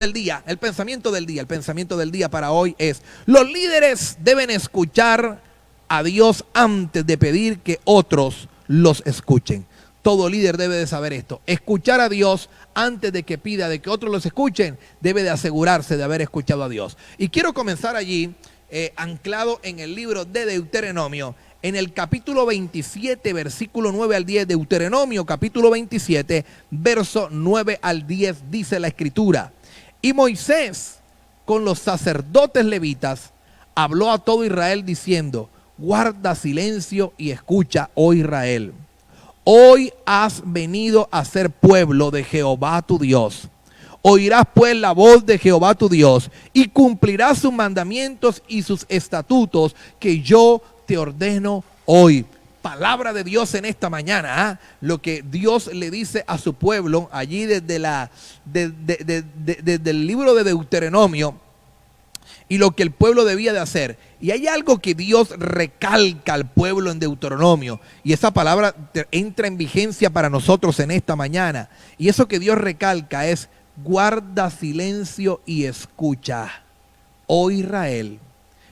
del día, el pensamiento del día para hoy es: los líderes deben escuchar a Dios antes de pedir que otros los escuchen. Todo líder debe de saber esto: escuchar a Dios antes de que pida de que otros los escuchen. Debe de asegurarse de haber escuchado a Dios. Y quiero comenzar allí, anclado en el libro de Deuteronomio, en el capítulo 27, versículo 9 al 10. Deuteronomio capítulo 27, verso 9 al 10, dice la escritura: y Moisés con los sacerdotes levitas habló a todo Israel diciendo: guarda silencio y escucha, oh Israel. Hoy has venido a ser pueblo de Jehová tu Dios. Oirás pues la voz de Jehová tu Dios y cumplirás sus mandamientos y sus estatutos que yo te ordeno hoy. Palabra de Dios en esta mañana, lo que Dios le dice a su pueblo allí desde el libro de Deuteronomio, y lo que el pueblo debía de hacer. Y hay algo que Dios recalca al pueblo en Deuteronomio, y esa palabra entra en vigencia para nosotros en esta mañana. Y eso que Dios recalca es: guarda silencio y escucha, oh Israel.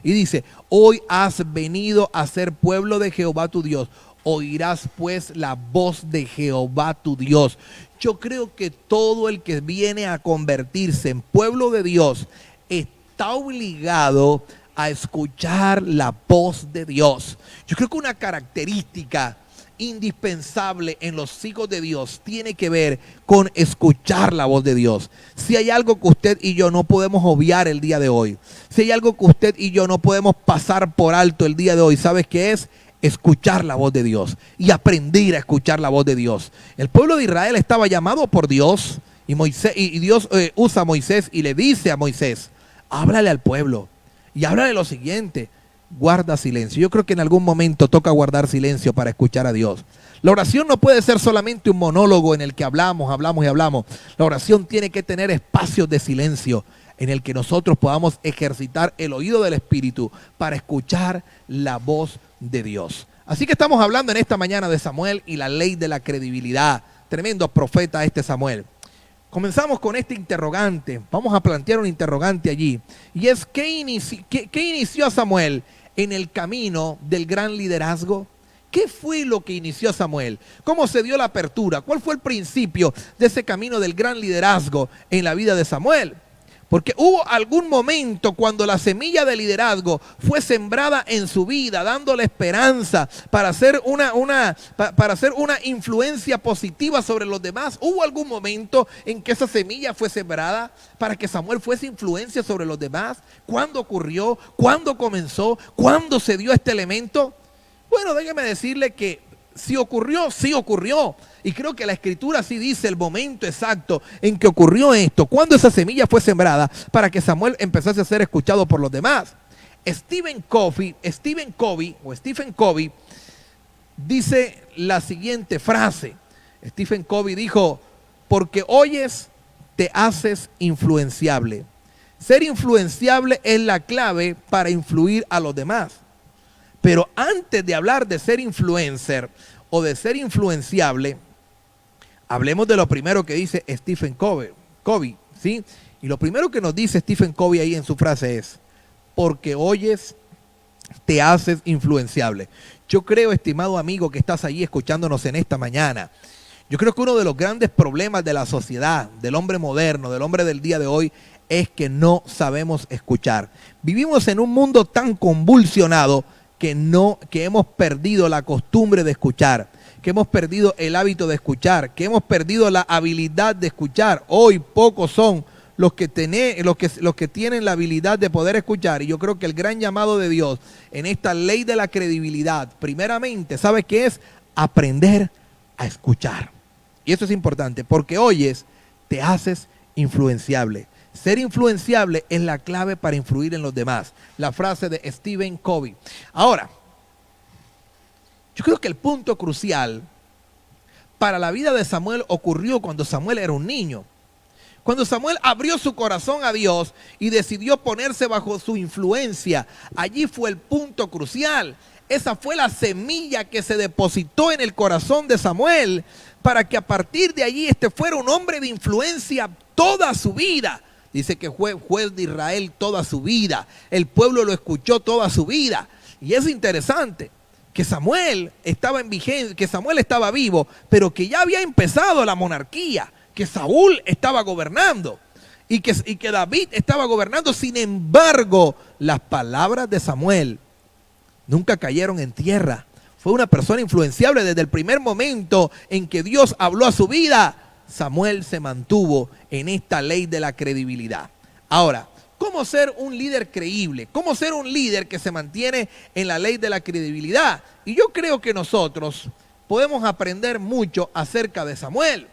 Y dice: hoy has venido a ser pueblo de Jehová tu Dios. Oirás pues la voz de Jehová tu Dios. Yo creo que todo el que viene a convertirse en pueblo de Dios está obligado a escuchar la voz de Dios. Yo creo que una característica indispensable en los hijos de Dios tiene que ver con escuchar la voz de Dios. Si hay algo que usted y yo no podemos obviar el día de hoy, si hay algo que usted y yo no podemos pasar por alto el día de hoy, ¿sabes qué es? Escuchar la voz de Dios y aprender a escuchar la voz de Dios. El pueblo de Israel estaba llamado por Dios, y Dios usa a Moisés y le dice a Moisés: háblale al pueblo y háblale lo siguiente: guarda silencio. Yo creo que en algún momento toca guardar silencio para escuchar a Dios. La oración no puede ser solamente un monólogo en el que hablamos. La oración tiene que tener espacios de silencio en el que nosotros podamos ejercitar el oído del Espíritu para escuchar la voz de Dios. Así que estamos hablando en esta mañana de Samuel y la ley de la credibilidad. Tremendo profeta este Samuel. Comenzamos con este interrogante. Vamos a plantear un interrogante allí. Y es: ¿qué inició a Samuel en el camino del gran liderazgo? ¿Qué fue lo que inició a Samuel? ¿Cómo se dio la apertura? ¿Cuál fue el principio de ese camino del gran liderazgo en la vida de Samuel? Porque hubo algún momento cuando la semilla de liderazgo fue sembrada en su vida, dándole esperanza para hacer una influencia positiva sobre los demás. Hubo algún momento en que esa semilla fue sembrada para que Samuel fuese influencia sobre los demás. ¿Cuándo ocurrió? ¿Cuándo comenzó? ¿Cuándo se dio este elemento? Bueno, déjeme decirle que sí ocurrió. Y creo que la Escritura sí dice el momento exacto en que ocurrió esto, cuando esa semilla fue sembrada para que Samuel empezase a ser escuchado por los demás. Stephen Covey dice la siguiente frase. Stephen Covey dijo: porque oyes, te haces influenciable. Ser influenciable es la clave para influir a los demás. Pero antes de hablar de ser influencer o de ser influenciable, hablemos de lo primero que dice Stephen Covey, ¿sí? Y lo primero que nos dice Stephen Covey ahí en su frase es: porque oyes, te haces influenciable. Yo creo, estimado amigo que estás ahí escuchándonos en esta mañana, yo creo que uno de los grandes problemas de la sociedad, del hombre moderno, del hombre del día de hoy, es que no sabemos escuchar. Vivimos en un mundo tan convulsionado que hemos perdido la costumbre de escuchar, que hemos perdido el hábito de escuchar, que hemos perdido la habilidad de escuchar. Hoy pocos son los que tienen la habilidad de poder escuchar. Y yo creo que el gran llamado de Dios en esta ley de la credibilidad, primeramente, ¿sabe qué es? Aprender a escuchar. Y eso es importante, porque oyes, te haces influenciable. Ser influenciable es la clave para influir en los demás. La frase de Stephen Covey. Ahora, yo creo que el punto crucial para la vida de Samuel ocurrió cuando Samuel era un niño. Cuando Samuel abrió su corazón a Dios y decidió ponerse bajo su influencia, allí fue el punto crucial. Esa fue la semilla que se depositó en el corazón de Samuel para que a partir de allí fuera un hombre de influencia toda su vida. Dice que fue juez de Israel toda su vida. El pueblo lo escuchó toda su vida. Y es interesante que Samuel estaba en vigencia, que Samuel estaba vivo, pero que ya había empezado la monarquía, que Saúl estaba gobernando y que David estaba gobernando. Sin embargo, las palabras de Samuel nunca cayeron en tierra. Fue una persona influenciable desde el primer momento en que Dios habló a su vida. Samuel se mantuvo en esta ley de la credibilidad. Ahora, ¿cómo ser un líder creíble? ¿Cómo ser un líder que se mantiene en la ley de la credibilidad? Y yo creo que nosotros podemos aprender mucho acerca de Samuel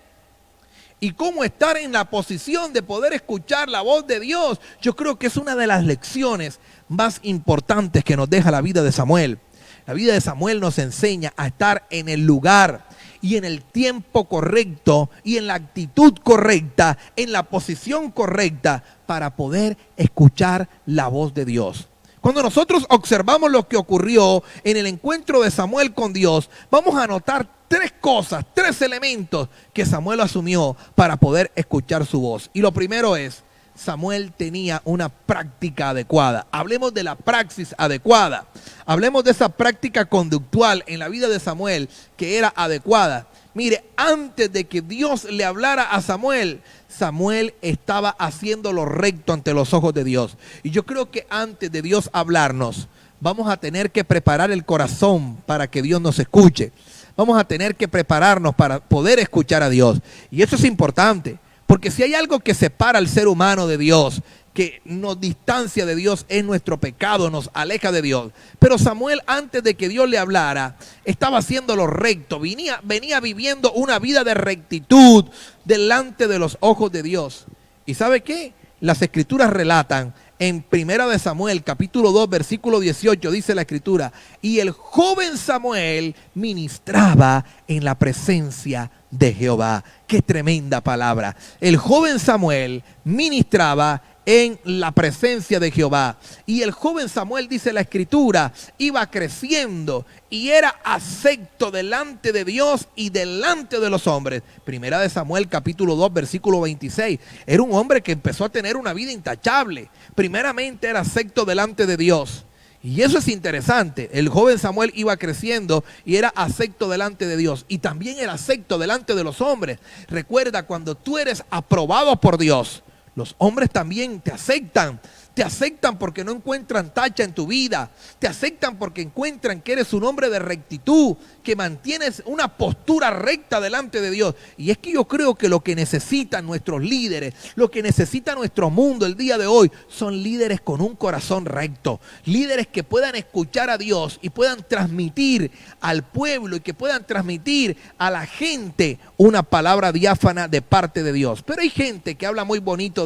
y cómo estar en la posición de poder escuchar la voz de Dios. Yo creo que es una de las lecciones más importantes que nos deja la vida de Samuel. La vida de Samuel nos enseña a estar en el lugar y en el tiempo correcto y en la actitud correcta, en la posición correcta para poder escuchar la voz de Dios. Cuando nosotros observamos lo que ocurrió en el encuentro de Samuel con Dios, vamos a notar tres cosas, tres elementos que Samuel asumió para poder escuchar su voz. Y lo primero es, Samuel tenía una práctica adecuada. Hablemos de la praxis adecuada. Hablemos de esa práctica conductual en la vida de Samuel que era adecuada. Mire, antes de que Dios le hablara a Samuel, Samuel estaba haciendo lo recto ante los ojos de Dios. Y yo creo que antes de Dios hablarnos, vamos a tener que preparar el corazón para que Dios nos escuche. Vamos a tener que prepararnos para poder escuchar a Dios. Y eso es importante. Porque si hay algo que separa al ser humano de Dios, que nos distancia de Dios, es nuestro pecado, nos aleja de Dios. Pero Samuel, antes de que Dios le hablara, estaba haciendo lo recto, venía viviendo una vida de rectitud delante de los ojos de Dios. ¿Y sabe qué? Las escrituras relatan en Primera de Samuel, capítulo 2, versículo 18, dice la escritura: y el joven Samuel ministraba en la presencia de Jehová. Qué tremenda palabra. El joven Samuel ministraba en la presencia de Jehová. Y el joven Samuel, dice la escritura, iba creciendo y era acepto delante de Dios y delante de los hombres. Primera de Samuel, capítulo 2, versículo 26. Era un hombre que empezó a tener una vida intachable. Primeramente era acepto delante de Dios. Y eso es interesante. El joven Samuel iba creciendo y era acepto delante de Dios. Y también era acepto delante de los hombres. Recuerda, cuando tú eres aprobado por Dios, los hombres también te aceptan. Te aceptan porque no encuentran tacha en tu vida. Te aceptan porque encuentran que eres un hombre de rectitud, que mantienes una postura recta delante de Dios. Y es que yo creo que lo que necesitan nuestros líderes, lo que necesita nuestro mundo el día de hoy, son líderes con un corazón recto. Líderes que puedan escuchar a Dios y puedan transmitir al pueblo y que puedan transmitir a la gente una palabra diáfana de parte de Dios. Pero hay gente que habla muy bonito,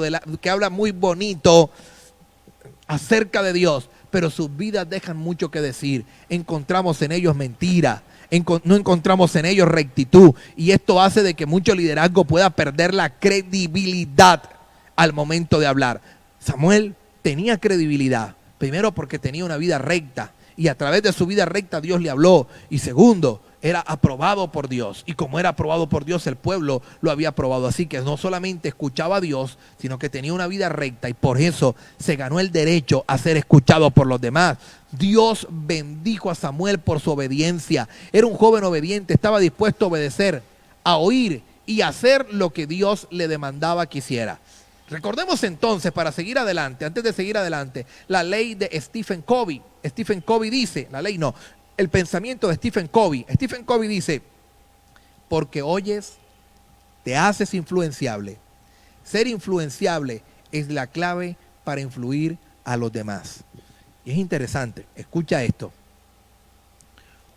acerca de Dios, pero sus vidas dejan mucho que decir. Encontramos en ellos mentira, no encontramos en ellos rectitud, y esto hace de que mucho liderazgo pueda perder la credibilidad al momento de hablar. Samuel tenía credibilidad, primero porque tenía una vida recta, y a través de su vida recta Dios le habló, y segundo, era aprobado por Dios, y como era aprobado por Dios, el pueblo lo había aprobado. Así que no solamente escuchaba a Dios, sino que tenía una vida recta, y por eso se ganó el derecho a ser escuchado por los demás. Dios bendijo a Samuel por su obediencia. Era un joven obediente, estaba dispuesto a obedecer, a oír y a hacer lo que Dios le demandaba que hiciera. Recordemos entonces, para seguir adelante, antes de seguir adelante, la ley de Stephen Covey. Stephen Covey dice, el pensamiento de Stephen Covey. Stephen Covey dice: porque oyes, te haces influenciable. Ser influenciable es la clave para influir a los demás. Y es interesante, escucha esto.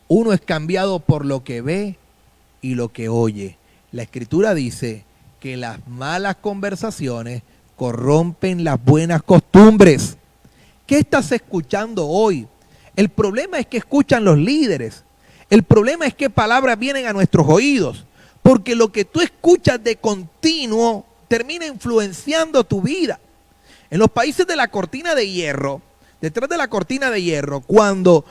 Uno es cambiado por lo que ve y lo que oye. La escritura dice que las malas conversaciones corrompen las buenas costumbres. ¿Qué estás escuchando hoy? El problema es que escuchan los líderes. El problema es que palabras vienen a nuestros oídos. Porque lo que tú escuchas de continuo termina influenciando tu vida. En los países de la cortina de hierro, detrás de la cortina de hierro, cuando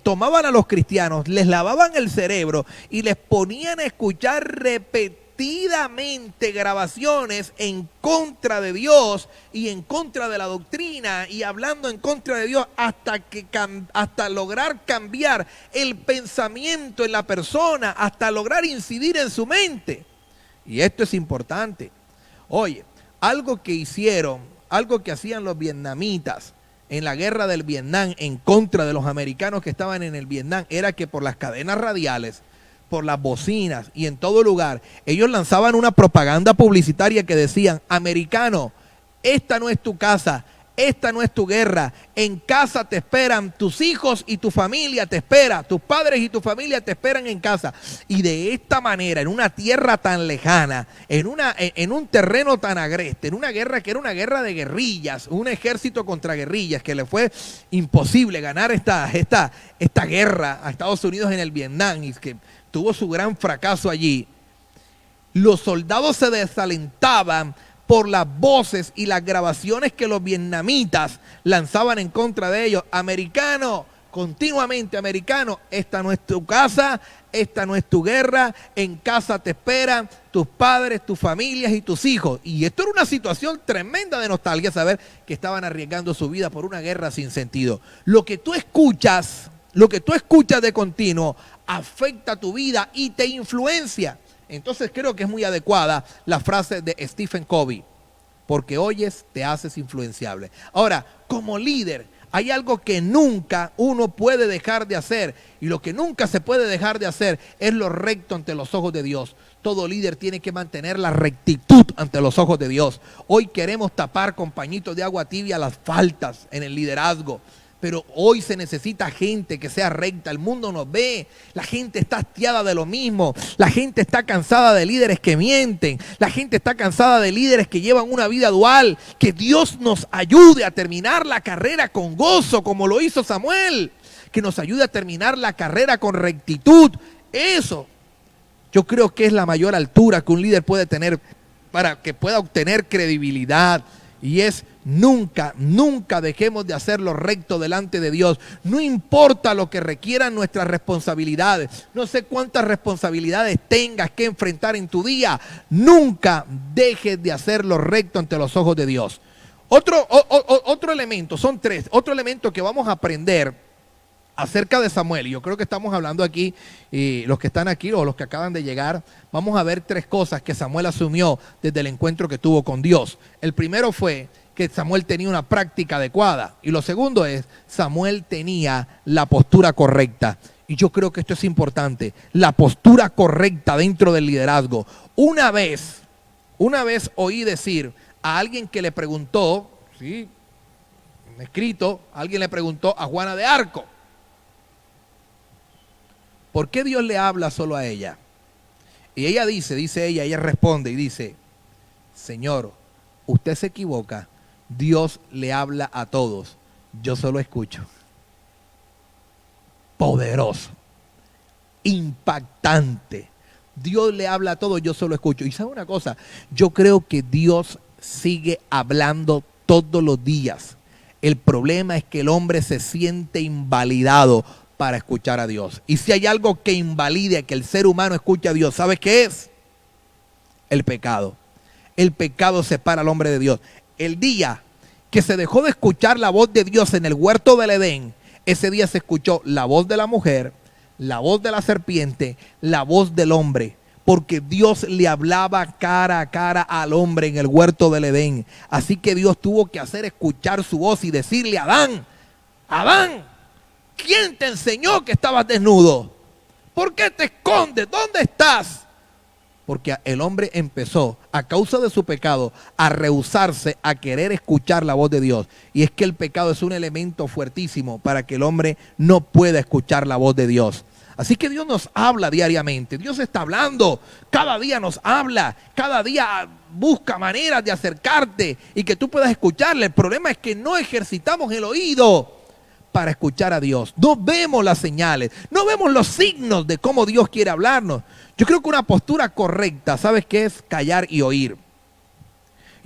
tomaban a los cristianos, les lavaban el cerebro y les ponían a escuchar repetidas repetidamente grabaciones en contra de Dios y en contra de la doctrina y hablando en contra de Dios hasta lograr cambiar el pensamiento en la persona, hasta lograr incidir en su mente. Y esto es importante. Oye, algo que hacían los vietnamitas en la guerra del Vietnam en contra de los americanos que estaban en el Vietnam, era que por las cadenas radiales, por las bocinas y en todo lugar, ellos lanzaban una propaganda publicitaria que decían: americano, esta no es tu casa, esta no es tu guerra, en casa te esperan tus hijos y tu familia te espera, tus padres y tu familia te esperan en casa. Y de esta manera, en una tierra tan lejana, en un terreno tan agreste, en una guerra que era una guerra de guerrillas, un ejército contra guerrillas, que le fue imposible ganar esta guerra a Estados Unidos en el Vietnam y que tuvo su gran fracaso allí, los soldados se desalentaban por las voces y las grabaciones que los vietnamitas lanzaban en contra de ellos. Americano, continuamente, americano, esta no es tu casa, esta no es tu guerra, en casa te esperan tus padres, tus familias y tus hijos. Y esto era una situación tremenda de nostalgia, saber que estaban arriesgando su vida por una guerra sin sentido. Lo que tú escuchas de continuo afecta tu vida y te influencia. Entonces creo que es muy adecuada la frase de Stephen Covey: porque oyes, te haces influenciable. Ahora, como líder, hay algo que nunca uno puede dejar de hacer, y lo que nunca se puede dejar de hacer es lo recto ante los ojos de Dios. Todo líder tiene que mantener la rectitud ante los ojos de Dios. Hoy queremos tapar con pañitos de agua tibia las faltas en el liderazgo. Pero hoy se necesita gente que sea recta. El mundo nos ve, la gente está hastiada de lo mismo, la gente está cansada de líderes que mienten, la gente está cansada de líderes que llevan una vida dual. Que Dios nos ayude a terminar la carrera con gozo, como lo hizo Samuel, que nos ayude a terminar la carrera con rectitud. Eso yo creo que es la mayor altura que un líder puede tener para que pueda obtener credibilidad, y es: nunca dejemos de hacer lo recto delante de Dios. No importa lo que requieran nuestras responsabilidades. No sé cuántas responsabilidades tengas que enfrentar en tu día. Nunca dejes de hacer lo recto ante los ojos de Dios. Otro elemento, son tres. Otro elemento que vamos a aprender acerca de Samuel, y yo creo que estamos hablando aquí, los que están aquí o los que acaban de llegar, vamos a ver tres cosas que Samuel asumió desde el encuentro que tuvo con Dios. El primero fue que Samuel tenía una práctica adecuada, y lo segundo es: Samuel tenía la postura correcta. Y yo creo que esto es importante, la postura correcta dentro del liderazgo. Una vez oí decir a alguien que le preguntó, ¿sí?, escrito, alguien le preguntó a Juana de Arco: ¿por qué Dios le habla solo a ella? Y ella ella responde y dice: Señor, usted se equivoca, Dios le habla a todos, yo solo escucho. Poderoso, impactante. Dios le habla a todos, yo solo escucho. Y ¿sabe una cosa? Yo creo que Dios sigue hablando todos los días. El problema es que el hombre se siente invalidado para escuchar a Dios. Y si hay algo que invalide que el ser humano escuche a Dios, ¿sabes qué es? El pecado. El pecado separa al hombre de Dios. El día que se dejó de escuchar la voz de Dios en el huerto del Edén, ese día se escuchó la voz de la mujer, la voz de la serpiente, la voz del hombre, porque Dios le hablaba cara a cara al hombre en el huerto del Edén. Así que Dios tuvo que hacer escuchar su voz y decirle: Adán, Adán, ¿quién te enseñó que estabas desnudo? ¿Por qué te escondes? ¿Dónde estás? Porque el hombre empezó, a causa de su pecado, a rehusarse a querer escuchar la voz de Dios. Y es que el pecado es un elemento fuertísimo para que el hombre no pueda escuchar la voz de Dios. Así que Dios nos habla diariamente. Dios está hablando. Cada día nos habla. Cada día busca maneras de acercarte y que tú puedas escucharle. El problema es que no ejercitamos el oído para escuchar a Dios. No vemos las señales, no vemos los signos de cómo Dios quiere hablarnos. Yo creo que una postura correcta, ¿sabes qué es? Callar y oír.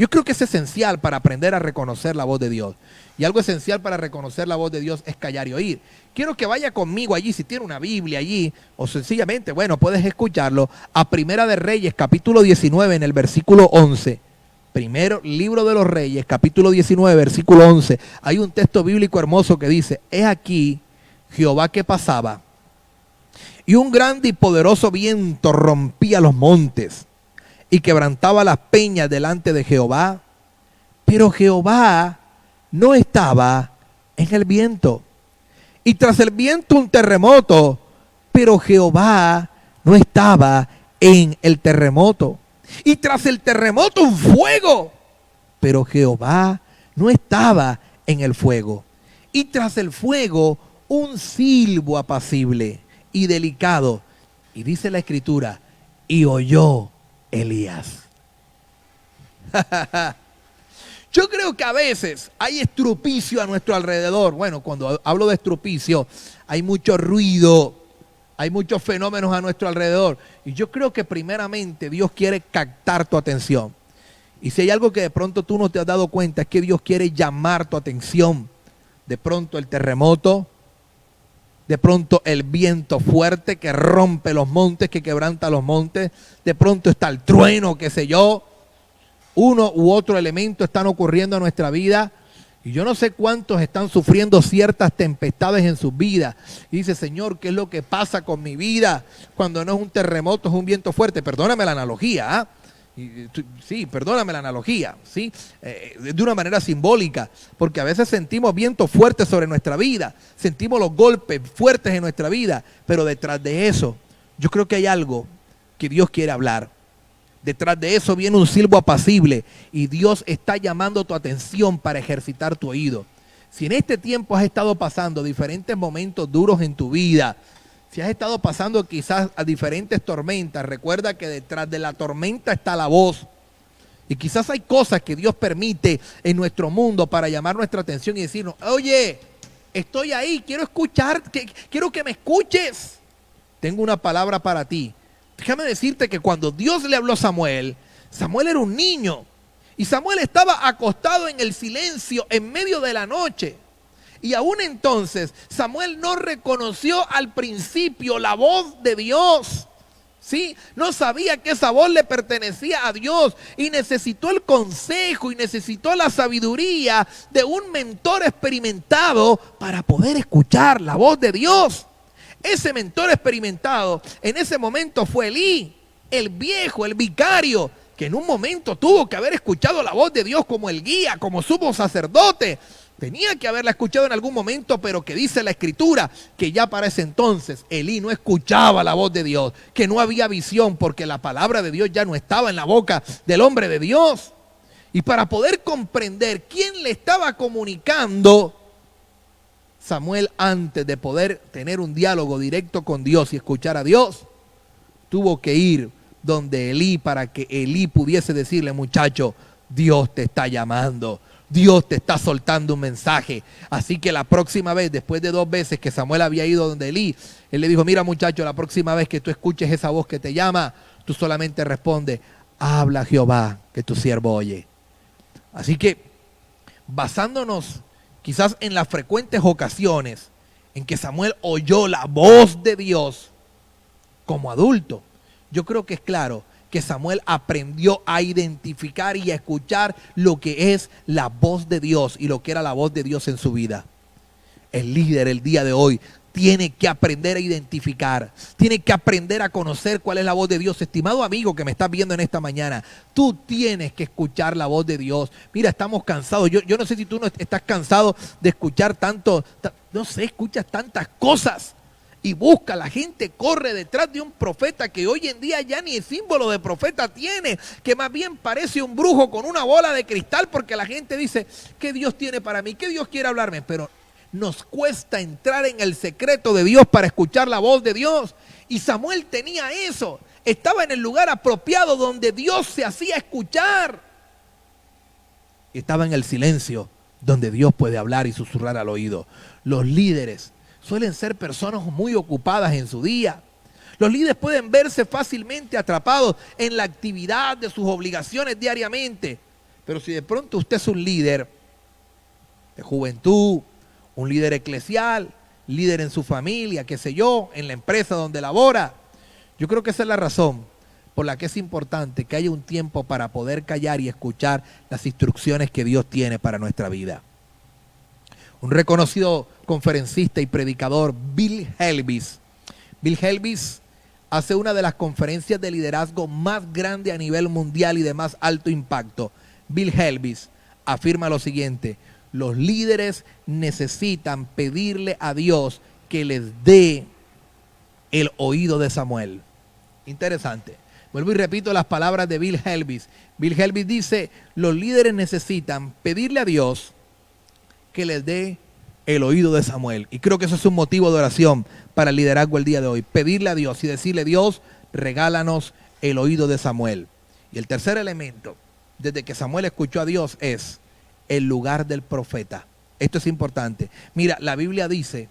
Yo creo que es esencial para aprender a reconocer la voz de Dios. Y algo esencial para reconocer la voz de Dios es callar y oír. Quiero que vaya conmigo allí, si tiene una Biblia allí, o sencillamente, bueno, puedes escucharlo, a Primera de Reyes, capítulo 19, en el versículo 11. Primero, libro de los Reyes, capítulo 19, versículo 11. Hay un texto bíblico hermoso que dice: he aquí Jehová que pasaba, y un grande y poderoso viento rompía los montes y quebrantaba las peñas delante de Jehová, pero Jehová no estaba en el viento. Y tras el viento un terremoto, pero Jehová no estaba en el terremoto. Y tras el terremoto un fuego, pero Jehová no estaba en el fuego. Y tras el fuego un silbo apacible y delicado. Y dice la Escritura: y oyó Elías. Yo creo que a veces hay estrupicio a nuestro alrededor. Bueno, cuando hablo de estrupicio, hay mucho ruido, hay muchos fenómenos a nuestro alrededor. Y yo creo que primeramente Dios quiere captar tu atención. Y si hay algo que de pronto tú no te has dado cuenta, es que Dios quiere llamar tu atención. De pronto el terremoto, de pronto el viento fuerte que rompe los montes, que quebranta los montes. De pronto está el trueno, qué sé yo. Uno u otro elemento están ocurriendo en nuestra vida. Y yo no sé cuántos están sufriendo ciertas tempestades en sus vidas. Y dice: Señor, ¿qué es lo que pasa con mi vida? Cuando no es un terremoto, es un viento fuerte. Perdóname la analogía, sí, perdóname la analogía, ¿sí? De una manera simbólica, porque a veces sentimos vientos fuertes sobre nuestra vida, sentimos los golpes fuertes en nuestra vida, pero detrás de eso, yo creo que hay algo que Dios quiere hablar. Detrás de eso viene un silbo apacible y Dios está llamando tu atención para ejercitar tu oído. Si en este tiempo has estado pasando diferentes momentos duros en tu vida, si has estado pasando quizás a diferentes tormentas, recuerda que detrás de la tormenta está la voz. Y quizás hay cosas que Dios permite en nuestro mundo para llamar nuestra atención y decirnos: oye, estoy ahí, quiero escuchar, quiero que me escuches. Tengo una palabra para ti. Déjame decirte que cuando Dios le habló a Samuel, Samuel era un niño. Y Samuel estaba acostado en el silencio en medio de la noche. Y aún entonces Samuel no reconoció al principio la voz de Dios. ¿Sí? No sabía que esa voz le pertenecía a Dios. Y necesitó el consejo y necesitó la sabiduría de un mentor experimentado para poder escuchar la voz de Dios. Ese mentor experimentado en ese momento fue Elí, el viejo, el vicario, que en un momento tuvo que haber escuchado la voz de Dios como el guía, como sumo sacerdote. Tenía que haberla escuchado en algún momento, pero que dice la Escritura que ya para ese entonces Elí no escuchaba la voz de Dios, que no había visión porque la palabra de Dios ya no estaba en la boca del hombre de Dios. Y para poder comprender quién le estaba comunicando, Samuel, antes de poder tener un diálogo directo con Dios y escuchar a Dios, tuvo que ir donde Elí para que Elí pudiese decirle: muchacho, Dios te está llamando, Dios te está soltando un mensaje. Así que la próxima vez, después de 2 veces que Samuel había ido donde Elí, él le dijo: mira, muchacho, la próxima vez que tú escuches esa voz que te llama, tú solamente responde: habla Jehová, que tu siervo oye. Así que, basándonos quizás en las frecuentes ocasiones en que Samuel oyó la voz de Dios como adulto, yo creo que es claro que Samuel aprendió a identificar y a escuchar lo que es la voz de Dios y lo que era la voz de Dios en su vida. El líder el día de hoy tiene que aprender a identificar, tiene que aprender a conocer cuál es la voz de Dios. Estimado amigo que me estás viendo en esta mañana, tú tienes que escuchar la voz de Dios. Mira, estamos cansados. Yo no sé si tú no estás cansado de escuchar tanto, no sé, escuchas tantas cosas. Y busca, la gente corre detrás de un profeta que hoy en día ya ni el símbolo de profeta tiene, que más bien parece un brujo con una bola de cristal, porque la gente dice: ¿qué Dios tiene para mí? ¿Qué Dios quiere hablarme? Pero nos cuesta entrar en el secreto de Dios para escuchar la voz de Dios. Y Samuel tenía eso. Estaba en el lugar apropiado donde Dios se hacía escuchar. Estaba en el silencio donde Dios puede hablar y susurrar al oído. Los líderes suelen ser personas muy ocupadas en su día. Los líderes pueden verse fácilmente atrapados en la actividad de sus obligaciones diariamente. Pero si de pronto usted es un líder de juventud, un líder eclesial, líder en su familia, qué sé yo, en la empresa donde labora, yo creo que esa es la razón por la que es importante que haya un tiempo para poder callar y escuchar las instrucciones que Dios tiene para nuestra vida. Un reconocido conferencista y predicador, Bill Helvis, hace una de las conferencias de liderazgo más grandes a nivel mundial y de más alto impacto. Bill Helvis afirma lo siguiente: los líderes necesitan pedirle a Dios que les dé el oído de Samuel. Interesante. Vuelvo y repito las palabras de Bill Helvis. Bill Helvis dice, los líderes necesitan pedirle a Dios que les dé el oído de Samuel. Y creo que eso es un motivo de oración para el liderazgo el día de hoy. Pedirle a Dios y decirle, Dios, regálanos el oído de Samuel. Y el tercer elemento, desde que Samuel escuchó a Dios, es el lugar del profeta. Esto es importante. Mira, la Biblia dice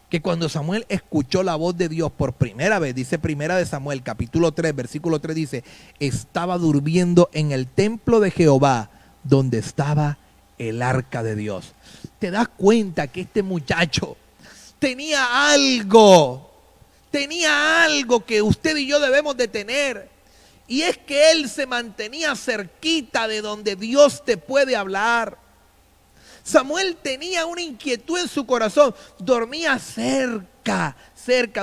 que cuando Samuel escuchó la voz de Dios por primera vez, dice Primera de Samuel, capítulo 3, versículo 3, dice, estaba durmiendo en el templo de Jehová, donde estaba el arca de Dios. ¿Te das cuenta que este muchacho tenía algo que usted y yo debemos de tener? Y es que él se mantenía cerquita de donde Dios te puede hablar. Samuel tenía una inquietud en su corazón. Dormía cerca,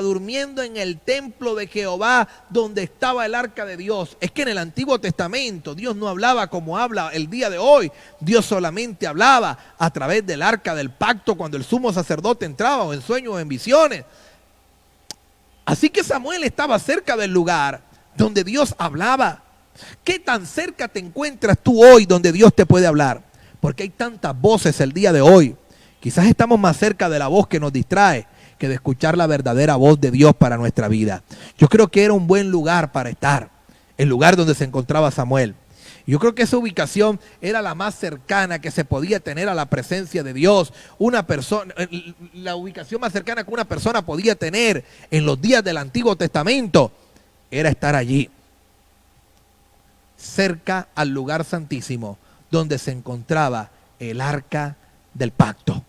durmiendo en el templo de Jehová, donde estaba el arca de Dios. Es que en el Antiguo Testamento Dios no hablaba como habla el día de hoy. Dios solamente hablaba a través del arca del pacto cuando el sumo sacerdote entraba, o en sueños o en visiones. Así que Samuel estaba cerca del lugar donde Dios hablaba. ¿Qué tan cerca te encuentras tú hoy donde Dios te puede hablar? Porque hay tantas voces el día de hoy. Quizás estamos más cerca de la voz que nos distrae que de escuchar la verdadera voz de Dios para nuestra vida. Yo creo que era un buen lugar para estar, el lugar donde se encontraba Samuel. Yo creo que esa ubicación era la más cercana que se podía tener a la presencia de Dios. La ubicación más cercana que una persona podía tener en los días del Antiguo Testamento era estar allí, cerca al lugar santísimo, donde se encontraba el arca del pacto.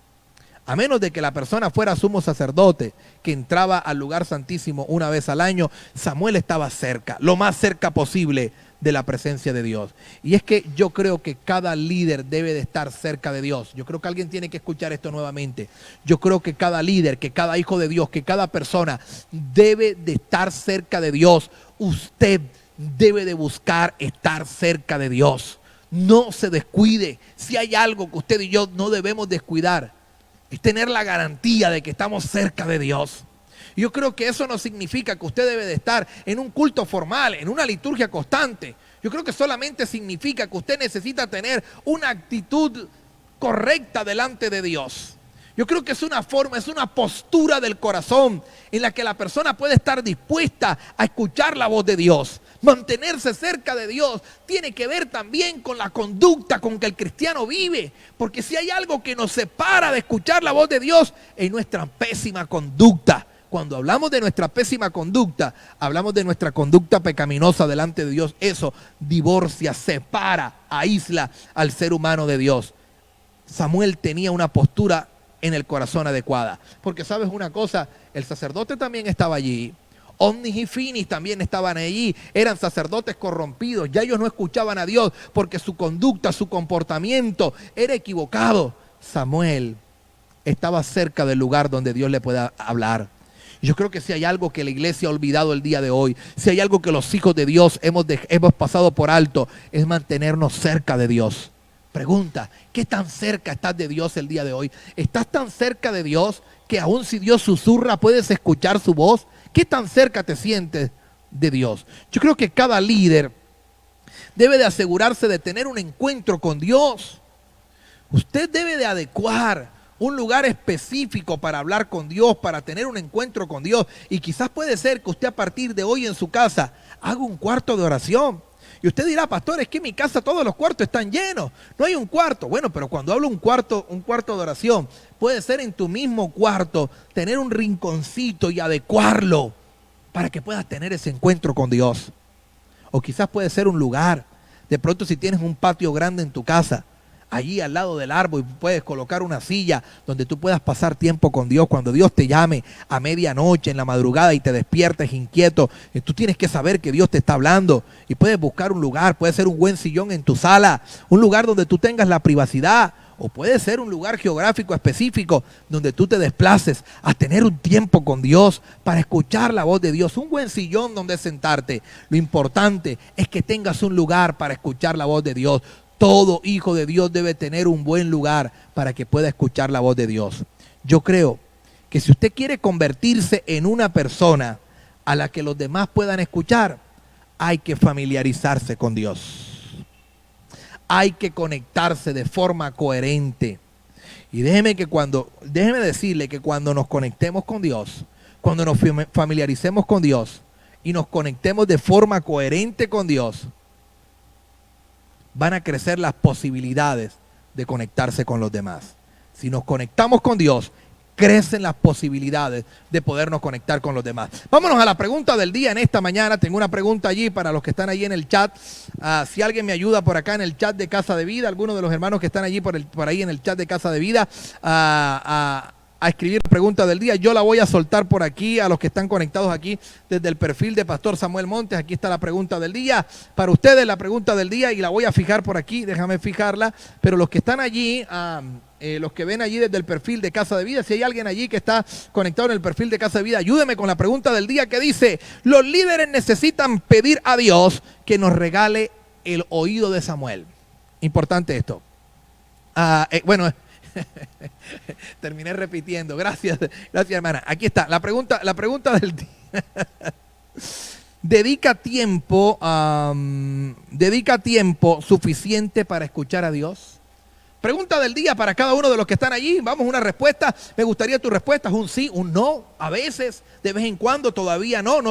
A menos de que la persona fuera sumo sacerdote, que entraba al lugar santísimo una vez al año, Samuel estaba cerca, lo más cerca posible de la presencia de Dios. Y es que yo creo que cada líder debe de estar cerca de Dios. Yo creo que alguien tiene que escuchar esto nuevamente. Yo creo que cada líder, que cada hijo de Dios, que cada persona debe de estar cerca de Dios. Usted debe de buscar estar cerca de Dios. No se descuide. Si hay algo que usted y yo no debemos descuidar, es tener la garantía de que estamos cerca de Dios. Yo creo que eso no significa que usted debe de estar en un culto formal, en una liturgia constante. Yo creo que solamente significa que usted necesita tener una actitud correcta delante de Dios. Yo creo que es una forma, es una postura del corazón en la que la persona puede estar dispuesta a escuchar la voz de Dios. Mantenerse cerca de Dios tiene que ver también con la conducta con que el cristiano vive. Porque si hay algo que nos separa de escuchar la voz de Dios, es nuestra pésima conducta. Cuando hablamos de nuestra pésima conducta, hablamos de nuestra conducta pecaminosa delante de Dios. Eso divorcia, separa, aísla al ser humano de Dios. Samuel tenía una postura en el corazón adecuada. Porque sabes una cosa, el sacerdote también estaba allí. Omnis y Finis también estaban allí. Eran sacerdotes corrompidos. Ya ellos no escuchaban a Dios porque su conducta, su comportamiento era equivocado. Samuel estaba cerca del lugar donde Dios le pueda hablar. Yo creo que si hay algo que la iglesia ha olvidado el día de hoy, si hay algo que los hijos de Dios hemos pasado por alto, es mantenernos cerca de Dios. Pregunta, ¿qué tan cerca estás de Dios el día de hoy? ¿Estás tan cerca de Dios que aun si Dios susurra puedes escuchar su voz? ¿Qué tan cerca te sientes de Dios? Yo creo que cada líder debe de asegurarse de tener un encuentro con Dios. Usted debe de adecuar un lugar específico para hablar con Dios, para tener un encuentro con Dios. Y quizás puede ser que usted a partir de hoy en su casa haga un cuarto de oración. Y usted dirá, pastor, es que en mi casa todos los cuartos están llenos. No hay un cuarto. Bueno, pero cuando hablo un cuarto de oración, puede ser en tu mismo cuarto, tener un rinconcito y adecuarlo para que puedas tener ese encuentro con Dios. O quizás puede ser un lugar De pronto si tienes un patio grande en tu casa, allí al lado del árbol puedes colocar una silla donde tú puedas pasar tiempo con Dios. Cuando Dios te llame a medianoche, en la madrugada, y te despiertes inquieto, tú tienes que saber que Dios te está hablando. Y puedes buscar un lugar, puede ser un buen sillón en tu sala, un lugar donde tú tengas la privacidad. O puede ser un lugar geográfico específico donde tú te desplaces a tener un tiempo con Dios para escuchar la voz de Dios. Un buen sillón donde sentarte. Lo importante es que tengas un lugar para escuchar la voz de Dios. Todo hijo de Dios debe tener un buen lugar para que pueda escuchar la voz de Dios. Yo creo que si usted quiere convertirse en una persona a la que los demás puedan escuchar, hay que familiarizarse con Dios. Hay que conectarse de forma coherente. Y déjeme decirle que cuando nos conectemos con Dios, cuando nos familiaricemos con Dios y nos conectemos de forma coherente con Dios, van a crecer las posibilidades de conectarse con los demás. Si nos conectamos con Dios, crecen las posibilidades de podernos conectar con los demás. Vámonos a la pregunta del día en esta mañana. Tengo una pregunta allí para los que están allí en el chat. Si alguien me ayuda por acá en el chat de Casa de Vida, algunos de los hermanos que están allí por ahí en el chat de Casa de Vida, a escribir la pregunta del día. Yo la voy a soltar por aquí a los que están conectados aquí desde el perfil de Pastor Samuel Montes. Aquí está la pregunta del día. Para ustedes la pregunta del día y la voy a fijar por aquí. Déjame fijarla. Pero los que están allí, los que ven allí desde el perfil de Casa de Vida, si hay alguien allí que está conectado en el perfil de Casa de Vida, ayúdeme con la pregunta del día que dice: los líderes necesitan pedir a Dios que nos regale el oído de Samuel. Importante esto. Terminé repitiendo. Gracias hermana. Aquí está la pregunta del día. Dedica tiempo suficiente para escuchar a Dios. Pregunta del día para cada uno de los que están allí. Vamos, una respuesta. Me gustaría tu respuesta. Un sí, un no. A veces, de vez en cuando, todavía no. No